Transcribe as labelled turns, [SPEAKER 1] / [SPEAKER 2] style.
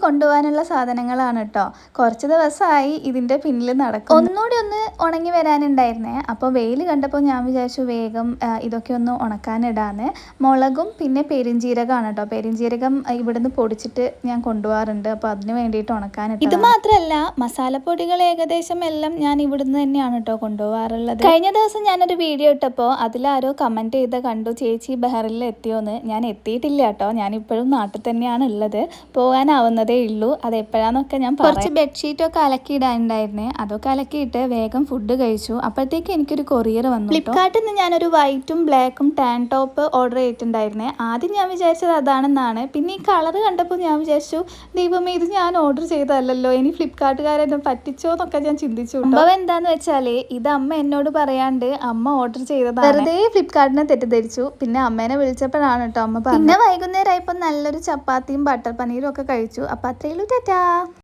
[SPEAKER 1] കൊണ്ടുപോകാനുള്ള സാധനങ്ങളാണ് കേട്ടോ. കുറച്ച് ദിവസമായി ഇതിൻ്റെ പിന്നിൽ നടക്കും. ഒന്നുകൂടി ഒന്ന് ഉണങ്ങി വരാനുണ്ടായിരുന്നേ. അപ്പോൾ വെയിൽ കണ്ടപ്പോൾ ഞാൻ വിചാരിച്ചു വേഗം ഇതൊക്കെ ഒന്ന് ഉണക്കാനിടാന്ന്. മുളകും പിന്നെ പെരിഞ്ജീരകമാണ് കേട്ടോ. പെരിഞ്ജീരകം ഇവിടുന്ന് പൊടിച്ചിട്ട് ഞാൻ കൊണ്ടുപോകാറുണ്ട്. അപ്പോൾ അതിന് വേണ്ടിയിട്ട് ഉണക്കാനിട്ട്. ഇത് മാത്രമല്ല, മസാലപ്പൊടികൾ ഏകദേശം എല്ലാം ഞാൻ ഇവിടുന്ന് തന്നെയാണ് കേട്ടോ കൊണ്ടുപോകാറുള്ളത്. കഴിഞ്ഞ ദിവസം ഞാനൊരു വീഡിയോ ഇട്ടപ്പോൾ അതിലാരോ കമൻറ്റ് ചെയ്ത് കണ്ടു, ചേച്ചി ബഹറിൽ എത്തിയോന്ന്. ഞാൻ എത്തിയിട്ടില്ല കേട്ടോ. ഞാനിപ്പോഴും നാട്ടിൽ തന്നെയാണ് ഉള്ളത്. പോകാനാവുന്നതേ ഉള്ളൂ. അത് എപ്പോഴാന്നൊക്കെ ഞാൻ കുറച്ച് ബെഡ്ഷീറ്റൊക്കെ അലക്കിയിടാനുണ്ടായിരുന്നേ. അതൊക്കെ അലക്കിയിട്ട് വേഗം ഫുഡ് കഴിച്ചു. അപ്പോഴത്തേക്ക് എനിക്കൊരു കൊറിയർ വന്നു. ഫ്ലിപ്കാർട്ടിൽ നിന്ന് ഞാനൊരു വൈറ്റും ബ്ലാക്കും ടാൻ ടോപ്പ് ഓർഡർ ചെയ്തിട്ടുണ്ടായിരുന്നേ. ആദ്യം ഞാൻ വിചാരിച്ചത് അതാണെന്നാണ്. പിന്നെ ഈ കളർ കണ്ടപ്പോൾ ഞാൻ വിചാരിച്ചു, ദൈവമേ ഇത് ഞാൻ ഓർഡർ ചെയ്തതല്ലല്ലോ, ഇനി ഫ്ലിപ്കാർട്ടുകാരെന്നെ പറ്റിച്ചോ എന്നൊക്കെ ഞാൻ ചിന്തിച്ചു. സംഭവം എന്താന്ന് വെച്ചാൽ ഇത് അമ്മ എന്നോട് പറയാണ്ട് അമ്മ ഓർഡർ ചെയ്തതാണ്. വെറുതെ ഫ്ലിപ്കാർട്ടിനെ തെറ്റിദ്ധരിച്ചു. പിന്നെ അമ്മേനെ വിളിച്ചപ്പോഴാണ് കേട്ടോ അമ്മ പറഞ്ഞത്. പിന്നെ വൈകുന്നേരം ആയപ്പോൾ നല്ലൊരു ചപ്പാത്തിയും ബട്ടർ പനീരും ഒക്കെ കഴിച്ചു. അപ്പോൾ അത്രയുള്ളൂ. ടാറ്റാ.